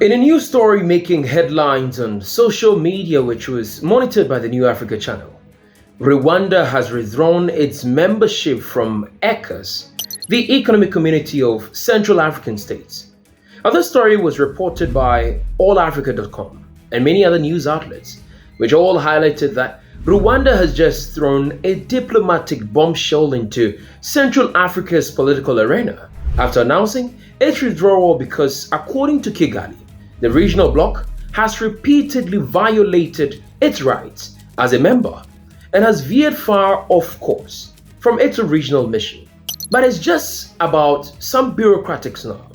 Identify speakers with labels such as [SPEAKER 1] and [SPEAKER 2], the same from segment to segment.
[SPEAKER 1] In a new story making headlines on social media, which was monitored by the New Africa channel, Rwanda has withdrawn its membership from ECCAS, the Economic Community of Central African States. Now, this story was reported by allafrica.com and many other news outlets, which all highlighted that Rwanda has just thrown a diplomatic bombshell into Central Africa's political arena after announcing its withdrawal because, according to Kigali, the regional bloc has repeatedly violated its rights as a member and has veered far off course from its original mission. But it's just about some bureaucratic snarl.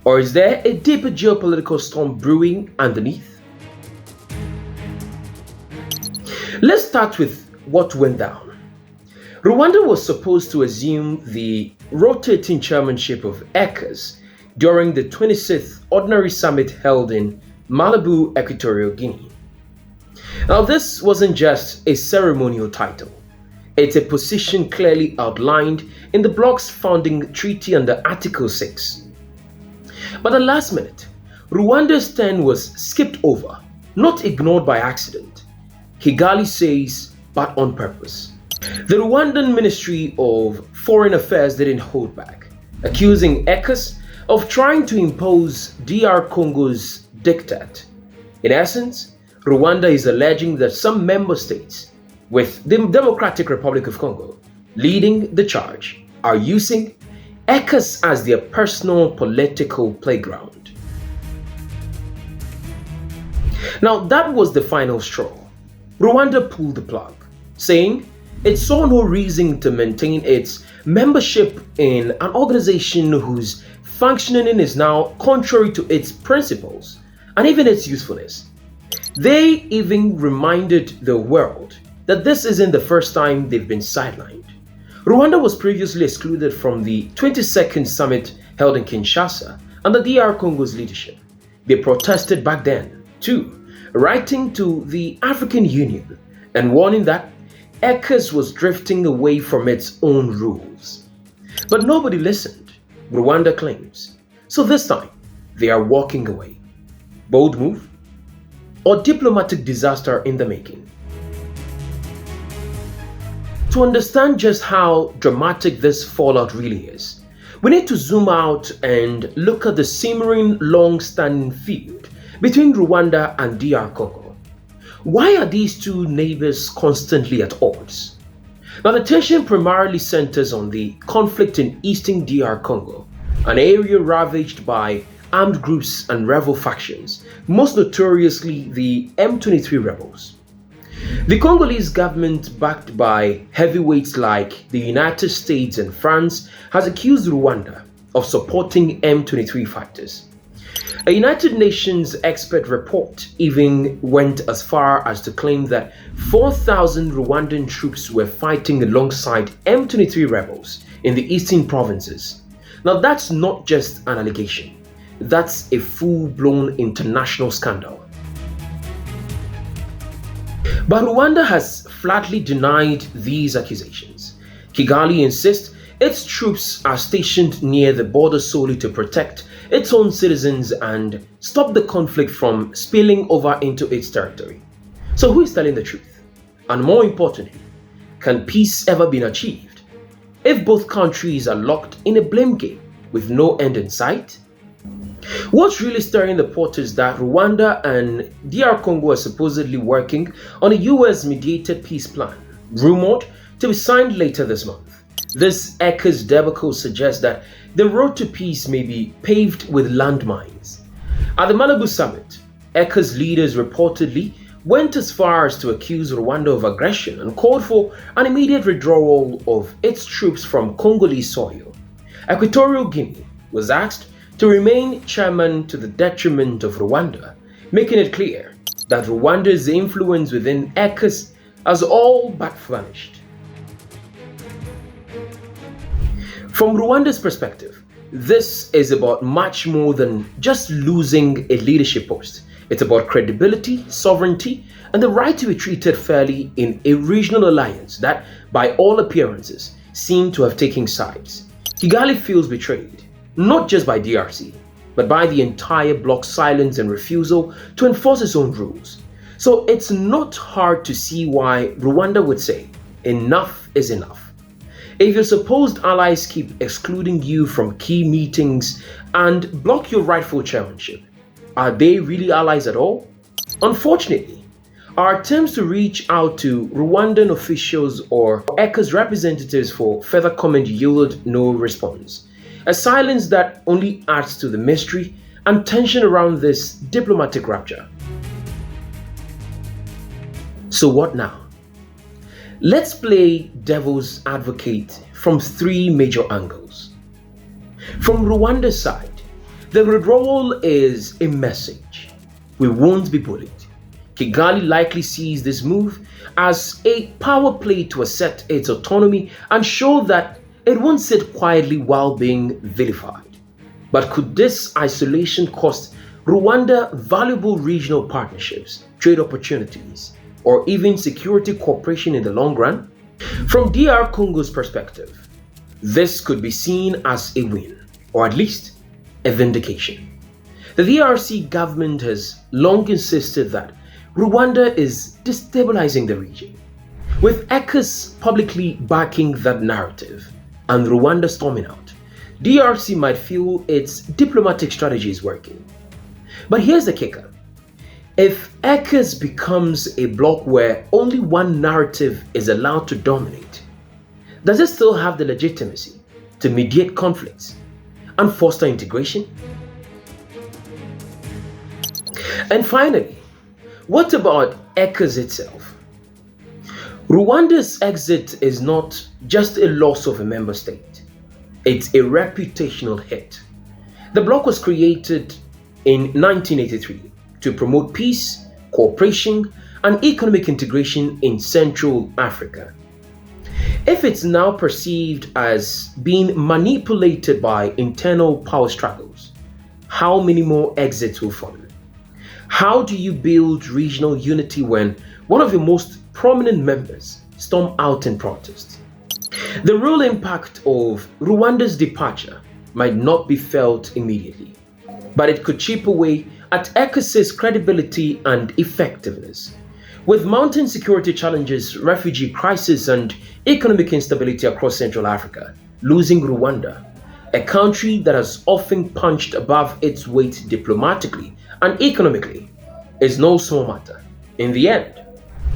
[SPEAKER 1] Or is there a deeper geopolitical storm brewing underneath? Let's start with what went down. Rwanda was supposed to assume the rotating chairmanship of ECCAS during the 26th Ordinary Summit held in Malabo, Equatorial Guinea. Now, this wasn't just a ceremonial title. It's a position clearly outlined in the Bloc's founding treaty under Article 6. But at the last minute, Rwanda's turn was skipped over, not ignored by accident. Kigali says, but on purpose. The Rwandan Ministry of Foreign Affairs didn't hold back, accusing ECCAS of trying to impose DR Congo's diktat. In essence, Rwanda is alleging that some member states, with the Democratic Republic of Congo leading the charge, are using ECCAS as their personal political playground. Now, that was the final straw. Rwanda pulled the plug, saying it saw no reason to maintain its membership in an organization whose functioning is now contrary to its principles and even its usefulness. They even reminded the world that this isn't the first time they've been sidelined. Rwanda was previously excluded from the 22nd summit held in Kinshasa under DR Congo's leadership. They protested back then, too, writing to the African Union and warning that ECCAS was drifting away from its own rules. But nobody listened, Rwanda claims. So this time, they are walking away. Bold move or diplomatic disaster in the making? To understand just how dramatic this fallout really is, we need to zoom out and look at the simmering, long-standing feud between Rwanda and DR Congo. Why are these two neighbors constantly at odds? Now, the tension primarily centers on the conflict in eastern DR Congo, an area ravaged by armed groups and rebel factions, most notoriously the M23 rebels. The Congolese government, backed by heavyweights like the United States and France, has accused Rwanda of supporting M23 fighters. A United Nations expert report even went as far as to claim that 4,000 Rwandan troops were fighting alongside M23 rebels in the eastern provinces. Now, that's not just an allegation. That's a full-blown international scandal. But Rwanda has flatly denied these accusations. Kigali insists its troops are stationed near the border solely to protect its own citizens and stop the conflict from spilling over into its territory. So who is telling the truth? And more importantly, can peace ever be achieved if both countries are locked in a blame game with no end in sight? What's really stirring the pot is that Rwanda and DR Congo are supposedly working on a US-mediated peace plan, rumored to be signed later this month. This ECCAS debacle suggests that the road to peace may be paved with landmines. At the Malibu summit, ECCAS leaders reportedly went as far as to accuse Rwanda of aggression and called for an immediate withdrawal of its troops from Congolese soil. Equatorial Guinea was asked to remain chairman to the detriment of Rwanda, making it clear that Rwanda's influence within ECCAS has all but vanished. From Rwanda's perspective, this is about much more than just losing a leadership post. It's about credibility, sovereignty, and the right to be treated fairly in a regional alliance that, by all appearances, seem to have taken sides. Kigali feels betrayed, not just by DRC, but by the entire Bloc's silence and refusal to enforce its own rules. So it's not hard to see why Rwanda would say, enough is enough. If your supposed allies keep excluding you from key meetings and block your rightful chairmanship, are they really allies at all? Unfortunately, our attempts to reach out to Rwandan officials or ECCAS representatives for further comment yielded no response. A silence that only adds to the mystery and tension around this diplomatic rupture. So what now? Let's play devil's advocate from three major angles. From Rwanda's side, the withdrawal is a message. We won't be bullied. Kigali likely sees this move as a power play to assert its autonomy and show that it won't sit quietly while being vilified. But could this isolation cost Rwanda valuable regional partnerships, trade opportunities, or even security cooperation in the long run? From DR Congo's perspective, this could be seen as a win, or at least a vindication. The DRC government has long insisted that Rwanda is destabilizing the region, with ECCAS publicly backing that narrative and Rwanda storming out. DRC might feel its diplomatic strategy is working. But here's the kicker. If ECCAS becomes a bloc where only one narrative is allowed to dominate, does it still have the legitimacy to mediate conflicts and foster integration? And finally, what about ECCAS itself? Rwanda's exit is not just a loss of a member state, it's a reputational hit. The bloc was created in 1983 to promote peace, cooperation, and economic integration in Central Africa. If it's now perceived as being manipulated by internal power struggles, how many more exits will follow? How do you build regional unity when one of your most prominent members storm out in protest? The real impact of Rwanda's departure might not be felt immediately, but it could chip away at ECOWAS's credibility and effectiveness. With mounting security challenges, refugee crisis, and economic instability across Central Africa, losing Rwanda, a country that has often punched above its weight diplomatically and economically, is no small matter. In the end,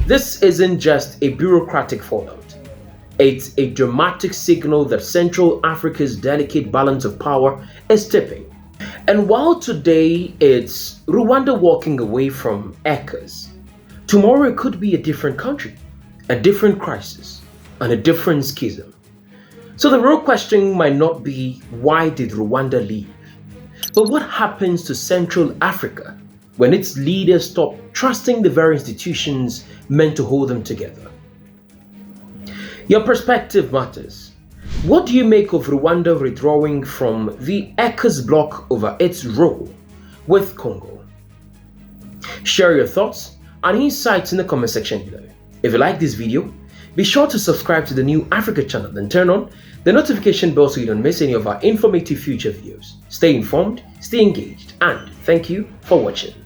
[SPEAKER 1] this isn't just a bureaucratic fallout. It's a dramatic signal that Central Africa's delicate balance of power is tipping. And while today it's Rwanda walking away from ECCAS, tomorrow it could be a different country, a different crisis, and a different schism. So the real question might not be why did Rwanda leave, but what happens to Central Africa when its leaders stop trusting the very institutions meant to hold them together? Your perspective matters. What do you make of Rwanda withdrawing from the ECCAS bloc over its role with Congo? Share your thoughts and insights in the comment section below. If you like this video, be sure to subscribe to the New Africa channel and turn on the notification bell so you don't miss any of our informative future videos. Stay informed, stay engaged, and thank you for watching.